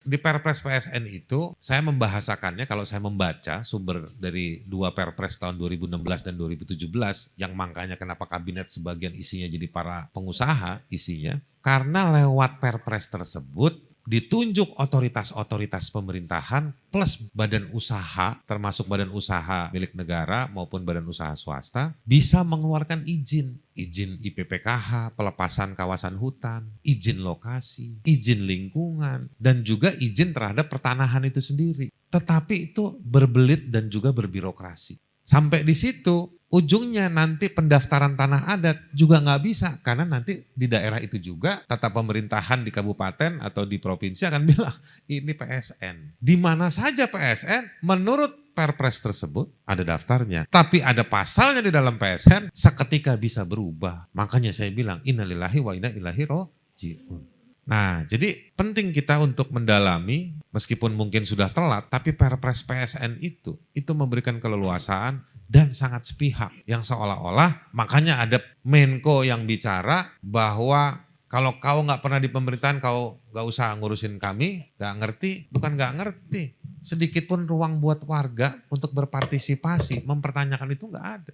di Perpres PSN itu saya membahasakannya, kalau saya membaca sumber dari 2 Perpres tahun 2016 dan 2017 yang makanya kenapa kabinet sebagian isinya jadi para pengusaha isinya, karena lewat Perpres tersebut ditunjuk otoritas-otoritas pemerintahan plus badan usaha, termasuk badan usaha milik negara maupun badan usaha swasta, bisa mengeluarkan izin IPPKH, pelepasan kawasan hutan, izin lokasi, izin lingkungan, dan juga izin terhadap pertanahan itu sendiri. Tetapi itu berbelit dan juga berbirokrasi. Sampai di situ, ujungnya nanti pendaftaran tanah adat juga nggak bisa, karena nanti di daerah itu juga tata pemerintahan di kabupaten atau di provinsi akan bilang ini PSN. Di mana saja PSN menurut Perpres tersebut ada daftarnya, tapi ada pasalnya di dalam PSN seketika bisa berubah. Makanya saya bilang innalillahi wa inna ilaihi raji'un. Nah, jadi penting kita untuk mendalami, meskipun mungkin sudah telat, tapi Perpres PSN itu memberikan keleluasaan dan sangat sepihak. Yang seolah-olah, makanya ada Menko yang bicara bahwa kalau kau nggak pernah di pemerintahan, kau nggak usah ngurusin kami, nggak ngerti, bukan nggak ngerti. Sedikit pun ruang buat warga untuk berpartisipasi, mempertanyakan itu nggak ada.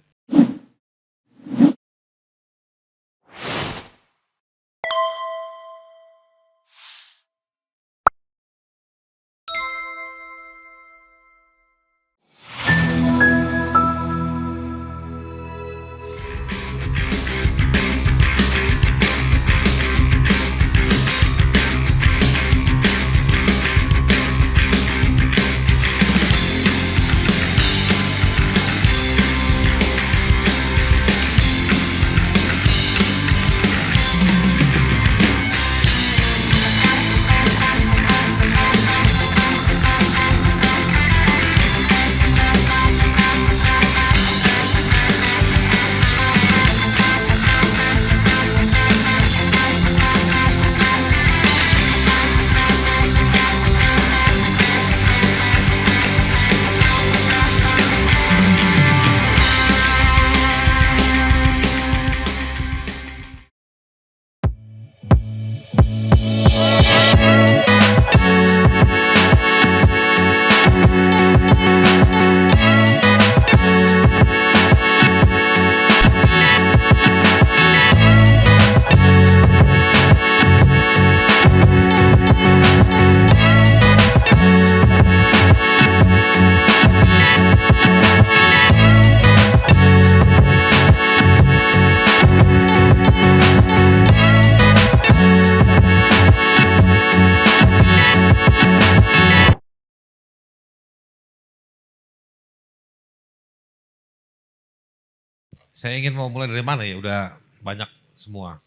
Saya ingin mau mulai dari mana ya, udah banyak semua.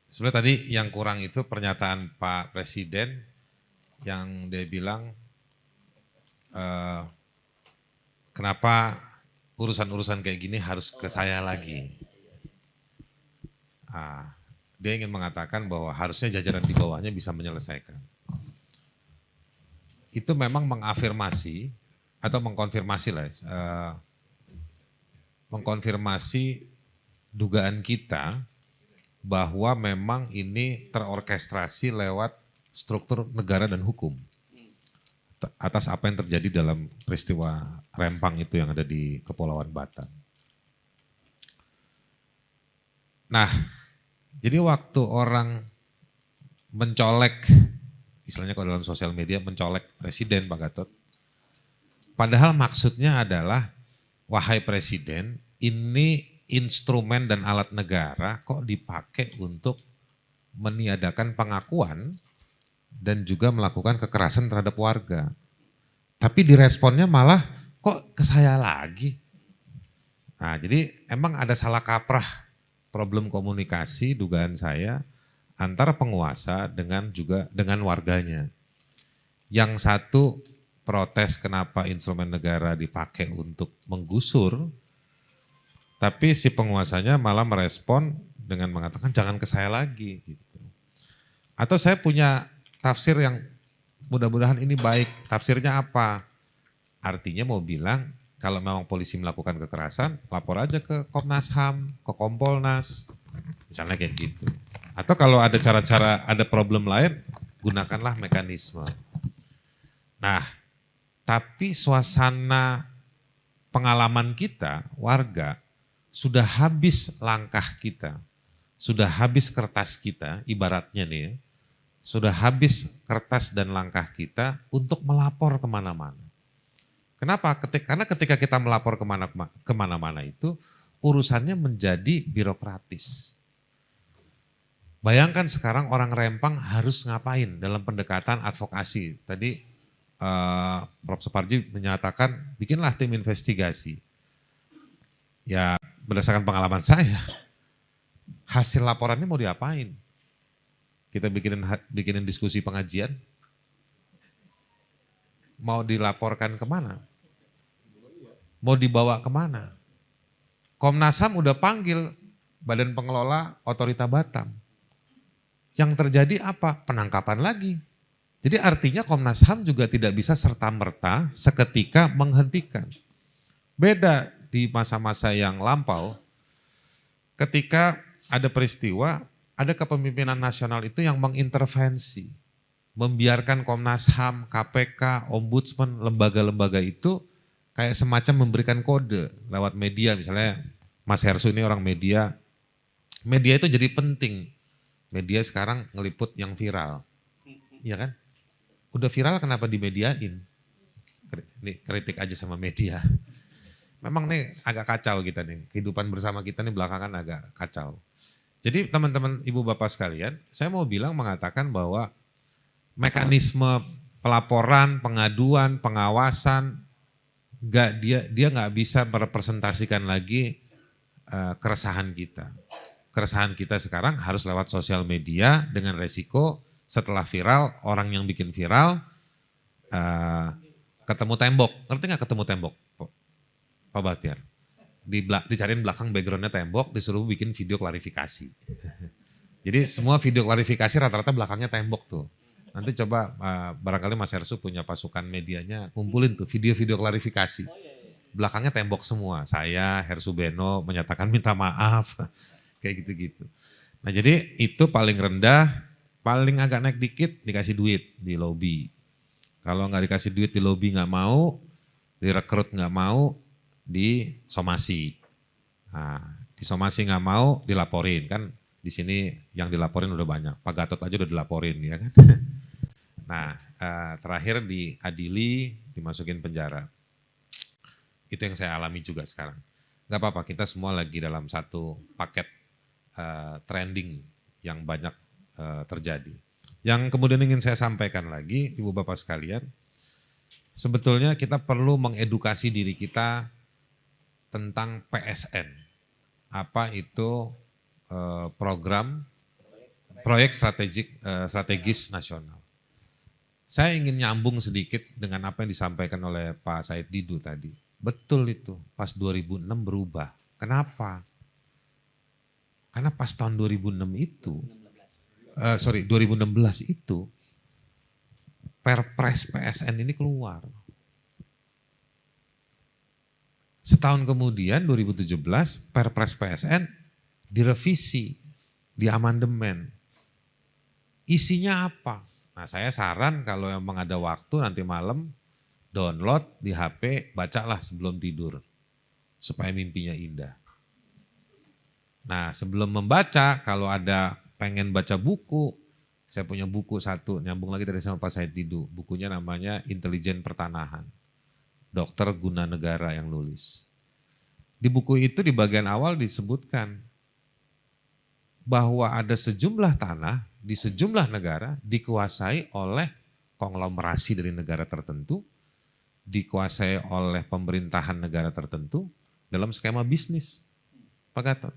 Sebenarnya tadi yang kurang itu pernyataan Pak Presiden yang dia bilang kenapa urusan-urusan kayak gini harus ke saya lagi. Dia ingin mengatakan bahwa harusnya jajaran di bawahnya bisa menyelesaikan. Itu memang mengafirmasi atau mengkonfirmasi lah, mengkonfirmasi dugaan kita bahwa memang ini terorkestrasi lewat struktur negara dan hukum atas apa yang terjadi dalam peristiwa Rempang itu yang ada di Kepulauan Batam. Nah, jadi waktu orang mencolek, istilahnya kalau dalam sosial media mencolek Presiden Pak Gatot, padahal maksudnya adalah, wahai Presiden, ini instrumen dan alat negara kok dipakai untuk meniadakan pengakuan dan juga melakukan kekerasan terhadap warga. Tapi diresponnya malah kok ke saya lagi. Nah, jadi emang ada salah kaprah problem komunikasi dugaan saya antara penguasa dengan warganya. Yang satu protes kenapa instrumen negara dipakai untuk menggusur, tapi si penguasanya malah merespon dengan mengatakan jangan ke saya lagi. Gitu. Atau saya punya tafsir yang mudah-mudahan ini baik. Tafsirnya apa? Artinya mau bilang kalau memang polisi melakukan kekerasan, lapor aja ke Komnas HAM, ke Kompolnas, misalnya kayak gitu. Atau kalau ada cara-cara, ada problem lain, gunakanlah mekanisme. Nah, tapi suasana pengalaman kita, warga, sudah habis langkah kita, sudah habis kertas kita, ibaratnya nih ya, sudah habis kertas dan langkah kita untuk melapor kemana-mana. Kenapa? Karena ketika kita melapor kemana-mana itu, urusannya menjadi birokratis. Bayangkan sekarang orang Rempang harus ngapain dalam pendekatan advokasi. Tadi Prof. Suparji menyatakan bikinlah tim investigasi. Ya berdasarkan pengalaman saya, hasil laporannya mau diapain? Kita bikinin diskusi pengajian, mau dilaporkan kemana? Mau dibawa kemana? Komnas HAM udah panggil Badan Pengelola Otorita Batam. Yang terjadi apa? Penangkapan lagi. Jadi artinya Komnas HAM juga tidak bisa serta-merta seketika menghentikan. Beda di masa-masa yang lampau, ketika ada peristiwa, ada kepemimpinan nasional itu yang mengintervensi, membiarkan Komnas HAM, KPK, Ombudsman, lembaga-lembaga itu kayak semacam memberikan kode lewat media. Misalnya Mas Hersu ini orang media, media itu jadi penting. Media sekarang ngeliput yang viral, iya kan? Udah viral kenapa dimediain? Ini kritik aja sama media. Memang nih agak kacau kita nih, kehidupan bersama kita nih belakangan agak kacau. Jadi teman-teman ibu bapak sekalian, saya mau mengatakan bahwa mekanisme pelaporan, pengaduan, pengawasan, dia nggak bisa merepresentasikan lagi keresahan kita. Keresahan kita sekarang harus lewat sosial media dengan resiko setelah viral, orang yang bikin viral ketemu tembok. Ngerti nggak ketemu tembok, Pak Bahtiar? Dicariin belakang backgroundnya tembok, disuruh bikin video klarifikasi. Jadi semua video klarifikasi rata-rata belakangnya tembok tuh. Nanti coba barangkali Mas Hersu punya pasukan medianya, kumpulin tuh video-video klarifikasi. Belakangnya tembok semua, saya, Hersu Beno menyatakan minta maaf, kayak gitu-gitu. Nah jadi itu paling rendah, paling agak naik dikit dikasih duit di lobby. Kalau nggak dikasih duit di lobby nggak mau, direkrut nggak mau, disomasi. Nah, disomasi nggak mau, dilaporin kan. Di sini yang dilaporin udah banyak. Pak Gatot aja udah dilaporin ya kan. Nah, terakhir diadili, dimasukin penjara. Itu yang saya alami juga sekarang. Gak apa-apa, kita semua lagi dalam satu paket trending yang banyak terjadi. Yang kemudian ingin saya sampaikan lagi, Ibu Bapak sekalian, sebetulnya kita perlu mengedukasi diri kita tentang PSN. Apa itu program proyek strategis nasional. Saya ingin nyambung sedikit dengan apa yang disampaikan oleh Pak Said Didu tadi. Betul itu, pas 2006 berubah. Kenapa? Karena pas tahun 2006 itu, 2016 itu, Perpres PSN ini keluar. Setahun kemudian 2017 Perpres PSN direvisi, diamandemen. Isinya apa? Nah saya saran kalau memang ada waktu nanti malam download di HP, bacalah sebelum tidur. Supaya mimpinya indah. Nah sebelum membaca, kalau ada pengen baca buku, saya punya buku satu, nyambung lagi dari sama Pak Said Didu. Bukunya namanya Intelijen Pertanahan. Dr. Guna Negara yang nulis. Di buku itu di bagian awal disebutkan bahwa ada sejumlah tanah di sejumlah negara dikuasai oleh konglomerasi dari negara tertentu, dikuasai oleh pemerintahan negara tertentu dalam skema bisnis. Pak Gatot.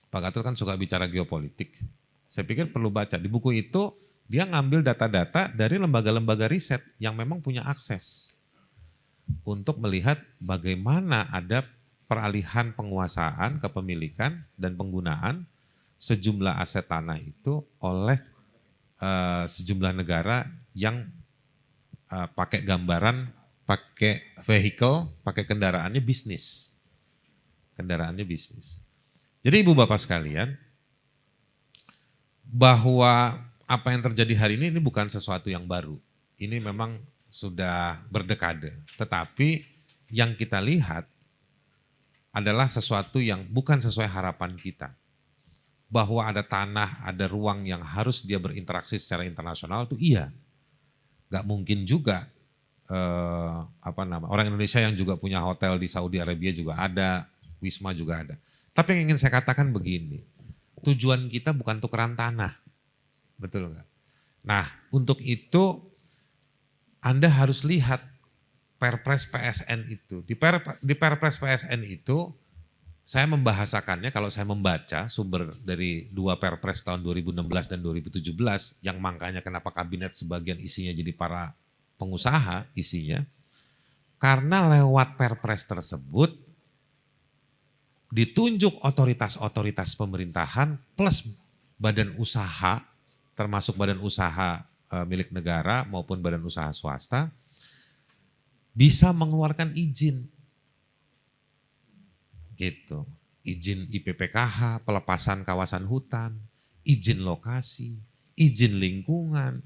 Pak Gatot kan suka bicara geopolitik. Saya pikir perlu baca. Di buku itu dia ngambil data-data dari lembaga-lembaga riset yang memang punya akses untuk melihat bagaimana ada peralihan penguasaan, kepemilikan, dan penggunaan sejumlah aset tanah itu oleh sejumlah negara yang pakai gambaran, pakai vehicle, pakai kendaraannya bisnis. Kendaraannya bisnis. Jadi ibu bapak sekalian, bahwa apa yang terjadi hari ini bukan sesuatu yang baru. Ini memang sudah berdekade. Tetapi yang kita lihat adalah sesuatu yang bukan sesuai harapan kita. Bahwa ada tanah, ada ruang yang harus dia berinteraksi secara internasional itu iya. Gak mungkin juga orang Indonesia yang juga punya hotel di Saudi Arabia juga ada, Wisma juga ada. Tapi yang ingin saya katakan begini, tujuan kita bukan tukeran tanah. Betul nggak? Nah, untuk itu Anda harus lihat Perpres PSN itu. Di Perpres PSN itu saya membahasakannya, kalau saya membaca sumber dari dua Perpres tahun 2016 dan 2017 yang makanya kenapa kabinet sebagian isinya jadi para pengusaha isinya, karena lewat Perpres tersebut ditunjuk otoritas-otoritas pemerintahan plus badan usaha, termasuk badan usaha milik negara maupun badan usaha swasta, bisa mengeluarkan izin. Gitu. Izin IPPKH, pelepasan kawasan hutan, izin lokasi, izin lingkungan,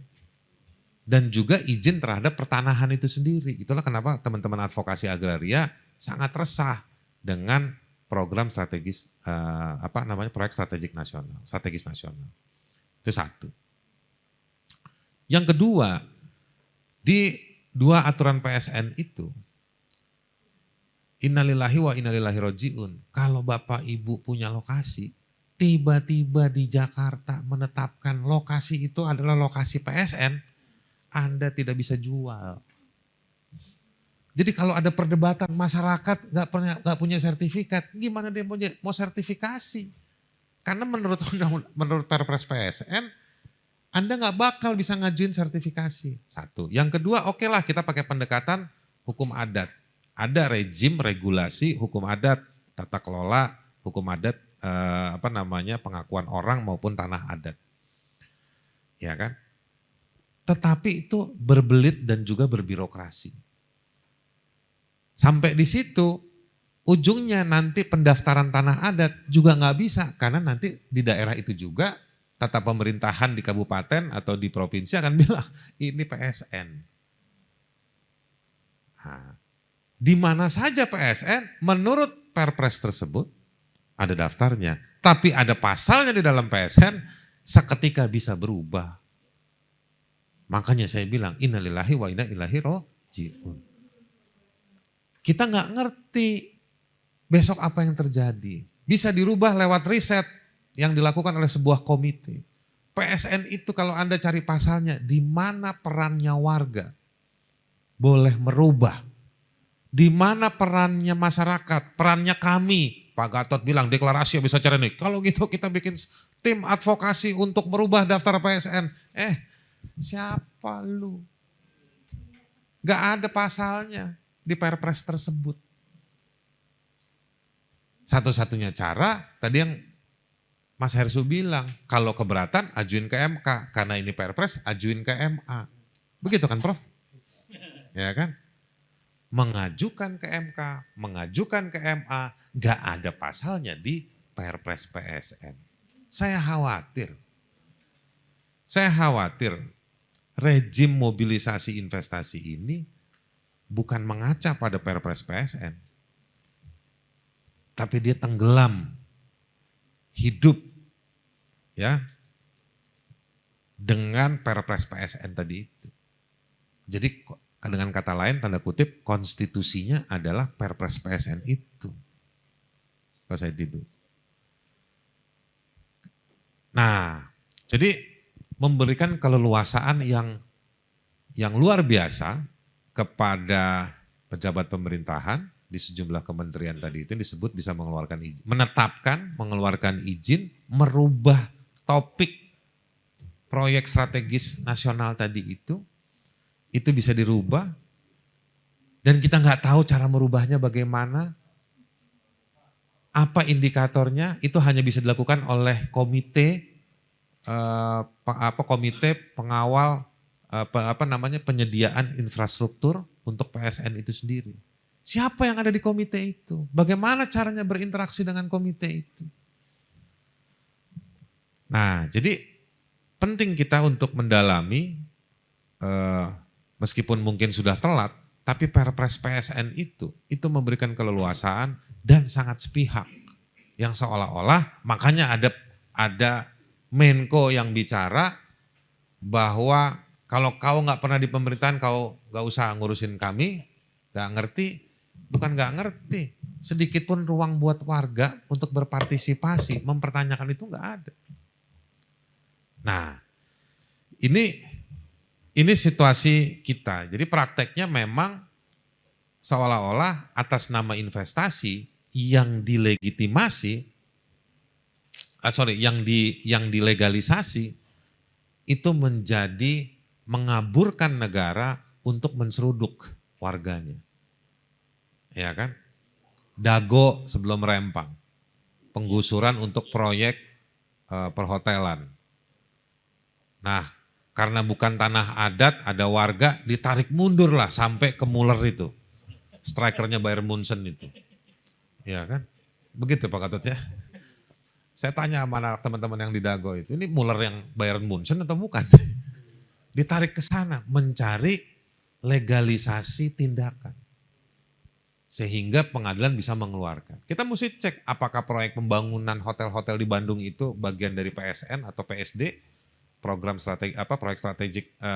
dan juga izin terhadap pertanahan itu sendiri. Itulah kenapa teman-teman advokasi agraria sangat resah dengan program strategis proyek strategis nasional. Itu satu. Yang kedua, di dua aturan PSN itu, innalillahi wa innalillahi roji'un. Kalau Bapak Ibu punya lokasi, tiba-tiba di Jakarta menetapkan lokasi itu adalah lokasi PSN, Anda tidak bisa jual. Jadi kalau ada perdebatan masyarakat nggak punya sertifikat, gimana dia mau sertifikasi? Karena menurut Perpres PSN, Anda nggak bakal bisa ngajuin sertifikasi. Satu. Yang kedua, oke lah kita pakai pendekatan hukum adat. Ada rejim regulasi hukum adat, tata kelola hukum adat, pengakuan orang maupun tanah adat. Ya kan? Tetapi itu berbelit dan juga berbirokrasi. Sampai di situ, ujungnya nanti pendaftaran tanah adat juga nggak bisa, karena nanti di daerah itu juga tata pemerintahan di kabupaten atau di provinsi akan bilang ini PSN. Nah, di mana saja PSN menurut Perpres tersebut ada daftarnya, tapi ada pasalnya di dalam PSN seketika bisa berubah. Makanya saya bilang innalillahi wa inna ilaihi roji'un. Kita nggak ngerti besok apa yang terjadi. Bisa dirubah lewat riset yang dilakukan oleh sebuah komite. PSN itu kalau Anda cari pasalnya, di mana perannya warga boleh merubah. Di mana perannya masyarakat, perannya kami. Pak Gatot bilang deklarasi bisa cari nih. Kalau gitu kita bikin tim advokasi untuk merubah daftar PSN. Siapa lu? Gak ada pasalnya di Perpres tersebut. Satu-satunya cara tadi yang Mas Hersu bilang, kalau keberatan ajuin ke MK, karena ini Perpres ajuin ke MA. Begitu kan Prof? Ya kan? Mengajukan ke MK, mengajukan ke MA, gak ada pasalnya di Perpres PSN. Saya khawatir rejim mobilisasi investasi ini bukan mengaca pada Perpres PSN, tapi dia tenggelam hidup ya dengan Perpres PSN tadi itu. Jadi dengan kata lain tanda kutip konstitusinya adalah Perpres PSN itu. Pak Said Didu. Nah, jadi memberikan keleluasaan yang luar biasa kepada pejabat pemerintahan di sejumlah kementerian tadi itu disebut bisa mengeluarkan izin, mengeluarkan izin, merubah topik proyek strategis nasional tadi itu bisa dirubah dan kita nggak tahu cara merubahnya bagaimana, apa indikatornya, itu hanya bisa dilakukan oleh komite pengawal penyediaan infrastruktur untuk PSN itu sendiri. Siapa yang ada di komite itu? Bagaimana caranya berinteraksi dengan komite itu? Nah, jadi penting kita untuk mendalami, meskipun mungkin sudah telat, tapi Perpres PSN itu memberikan keleluasaan dan sangat sepihak. Yang seolah-olah makanya ada Menko yang bicara bahwa kalau kau nggak pernah di pemerintahan kau nggak usah ngurusin kami, nggak ngerti, bukan nggak ngerti. Sedikit pun ruang buat warga untuk berpartisipasi, mempertanyakan itu nggak ada. Nah, ini situasi kita. Jadi prakteknya memang seolah-olah atas nama investasi yang dilegitimasi, yang dilegalisasi itu menjadi mengaburkan negara untuk menseruduk warganya. Ya kan? Dago sebelum Rempang. Penggusuran untuk proyek perhotelan. Nah, karena bukan tanah adat, ada warga ditarik mundur lah sampai ke Muller itu. Strikernya Bayern Munchen itu. Ya kan? Begitu Pak Ketut ya. Saya tanya sama teman-teman yang di Dago itu, ini Muller yang Bayern Munchen atau bukan? Ditarik ke sana mencari legalisasi tindakan. Sehingga pengadilan bisa mengeluarkan. Kita mesti cek apakah proyek pembangunan hotel-hotel di Bandung itu bagian dari PSN atau PSD, program proyek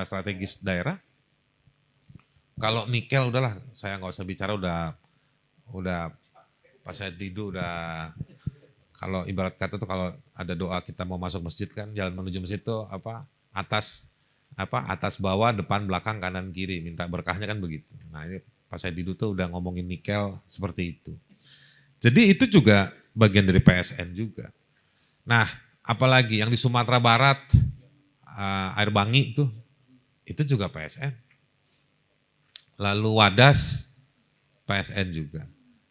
strategis daerah. Kalau nikel udahlah, saya nggak usah bicara, udah pas saya tidur udah, kalau ibarat kata tuh kalau ada doa kita mau masuk masjid kan, jalan menuju masjid itu atas bawah, depan belakang kanan kiri, minta berkahnya kan begitu. Nah ini Pak Saididu tuh udah ngomongin nikel seperti itu. Jadi itu juga bagian dari PSN juga. Nah apalagi yang di Sumatera Barat, Air Bangi itu juga PSN. Lalu Wadas, PSN juga.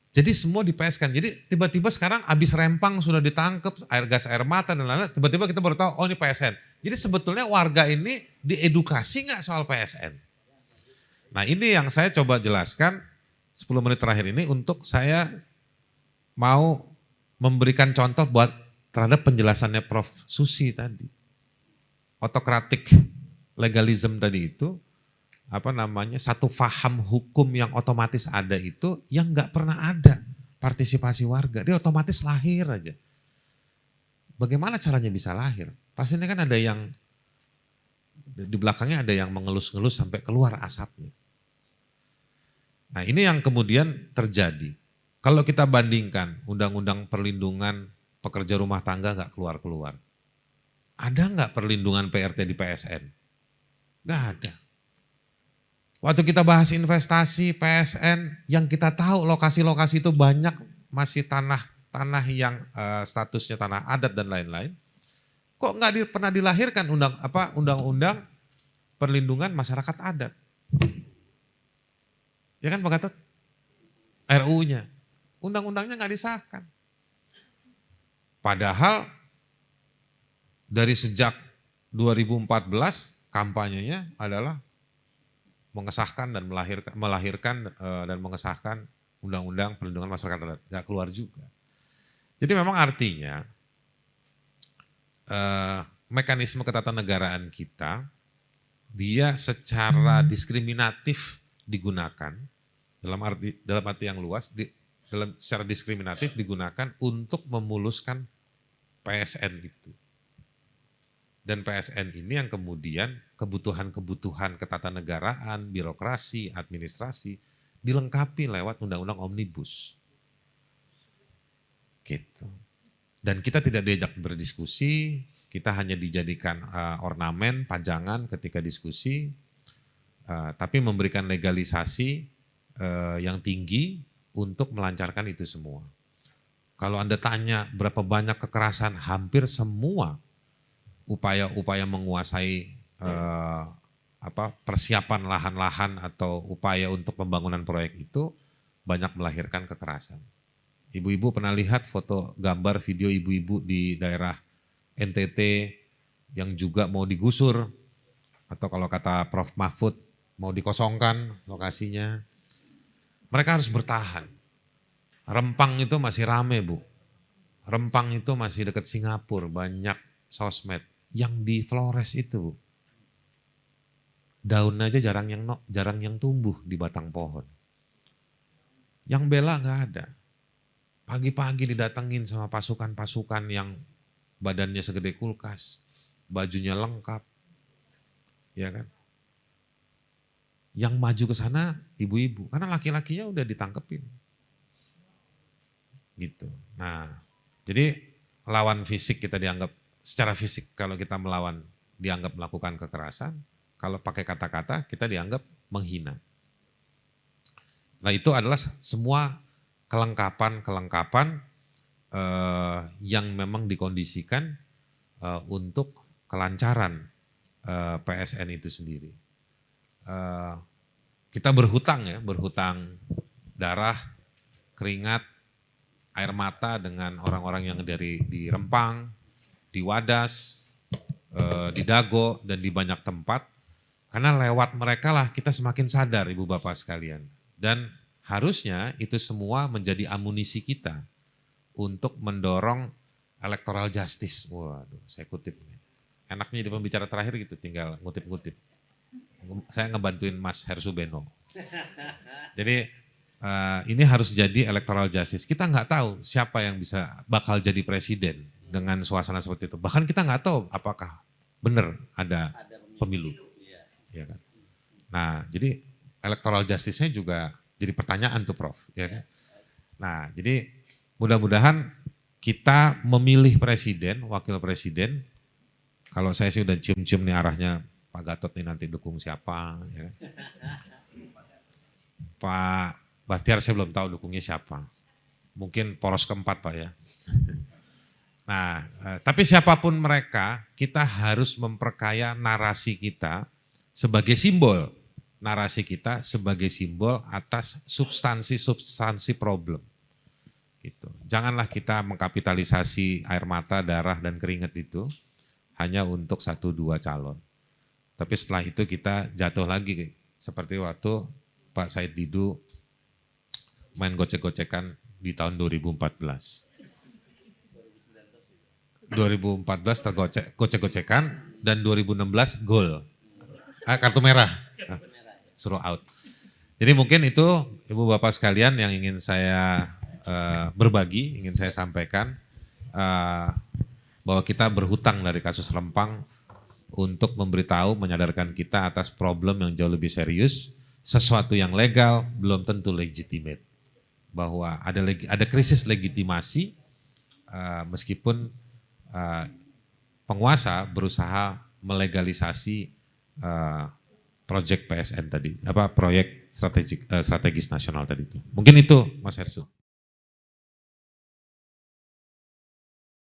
Jadi semua di PSN. Jadi tiba-tiba sekarang habis Rempang sudah ditangkap, air gas air mata dan lain-lain, tiba-tiba kita baru tahu, oh ini PSN. Jadi sebetulnya warga ini diedukasi nggak soal PSN? Nah ini yang saya coba jelaskan 10 menit terakhir ini untuk saya mau memberikan contoh terhadap penjelasannya Prof. Susi tadi. Autokratik legalism tadi itu, satu faham hukum yang otomatis ada itu yang nggak pernah ada partisipasi warga. Dia otomatis lahir aja. Bagaimana caranya bisa lahir? Pastinya kan ada yang di belakangnya ada yang mengelus-ngelus sampai keluar asapnya. Nah ini yang kemudian terjadi. Kalau kita bandingkan undang-undang perlindungan pekerja rumah tangga nggak keluar-keluar. Ada nggak perlindungan PRT di PSN? Nggak ada. Waktu kita bahas investasi PSN, yang kita tahu lokasi-lokasi itu banyak masih tanah yang statusnya tanah adat dan lain-lain. Kok nggak pernah dilahirkan undang-undang perlindungan masyarakat adat? Ya kan Pak Gatot? RU-nya. Undang-undangnya nggak disahkan. Padahal dari sejak 2014 kampanyenya adalah mengesahkan dan melahirkan dan mengesahkan undang-undang perlindungan masyarakat adat. Nggak keluar juga. Jadi memang artinya mekanisme ketatanegaraan kita dia secara diskriminatif digunakan dalam arti yang luas, secara diskriminatif digunakan untuk memuluskan PSN itu. Dan PSN ini yang kemudian kebutuhan-kebutuhan ketatanegaraan, birokrasi, administrasi dilengkapi lewat undang-undang omnibus. Gitu. Dan kita tidak diajak berdiskusi, kita hanya dijadikan ornamen, pajangan ketika diskusi, tapi memberikan legalisasi yang tinggi untuk melancarkan itu semua. Kalau Anda tanya berapa banyak kekerasan, hampir semua upaya-upaya menguasai persiapan lahan-lahan atau upaya untuk pembangunan proyek itu banyak melahirkan kekerasan. Ibu-ibu pernah lihat foto gambar video ibu-ibu di daerah NTT yang juga mau digusur atau kalau kata Prof. Mahfud mau dikosongkan lokasinya. Mereka harus bertahan. Rempang itu masih rame Bu. Rempang itu masih dekat Singapura, banyak sosmed. yang di Flores itu. Daun aja jarang yang tumbuh di batang pohon. Yang bela nggak ada. Pagi-pagi didatengin sama pasukan-pasukan yang badannya segede kulkas, bajunya lengkap, ya kan? Yang maju ke sana ibu-ibu, karena laki-lakinya udah ditangkepin. Gitu. Nah, jadi lawan fisik kita dianggap, secara fisik kalau kita melawan dianggap melakukan kekerasan, kalau pakai kata-kata kita dianggap menghina. Nah itu adalah semua kelengkapan yang memang dikondisikan untuk kelancaran PSN itu sendiri. Kita berhutang darah, keringat, air mata dengan orang-orang yang dari di Rempang, di Wadas, di Dago, dan di banyak tempat. Karena lewat mereka lah kita semakin sadar ibu bapak sekalian. Dan harusnya itu semua menjadi amunisi kita untuk mendorong electoral justice. Waduh, saya kutip. Enaknya di pembicara terakhir gitu, tinggal ngutip-ngutip. Saya ngebantuin Mas Hersubeno. Jadi ini harus jadi electoral justice. Kita nggak tahu siapa yang bakal jadi presiden dengan suasana seperti itu. Bahkan kita nggak tahu apakah benar ada pemilu. Ya kan? Nah, jadi electoral justice-nya juga jadi pertanyaan tuh Prof. Ya kan? Nah, jadi mudah-mudahan kita memilih presiden, wakil presiden. Kalau saya sih udah cium-cium nih arahnya Pak Gatot nih nanti dukung siapa. Ya. Pak Bahtiar saya belum tahu dukungnya siapa. Mungkin poros keempat Pak ya. Nah, tapi siapapun mereka, kita harus memperkaya narasi kita sebagai simbol. Narasi kita sebagai simbol atas substansi problem. Gitu. Janganlah kita mengkapitalisasi air mata, darah, dan keringat itu hanya untuk 1-2 calon. Tapi setelah itu kita jatuh lagi seperti waktu Pak Said Didu main gocek-gocekan di tahun 2014. 2014 tergocek-gocekan dan 2016 gol. Kartu merah. Suruh out. Jadi mungkin itu Ibu Bapak sekalian yang ingin saya berbagi, ingin saya sampaikan. Bahwa kita berhutang dari kasus Rempang untuk memberitahu, menyadarkan kita atas problem yang jauh lebih serius. Sesuatu yang legal belum tentu legitimate. Bahwa ada krisis legitimasi meskipun penguasa berusaha melegalisasi proyek PSN tadi, proyek strategis nasional tadi itu. Mungkin itu Mas Hersu.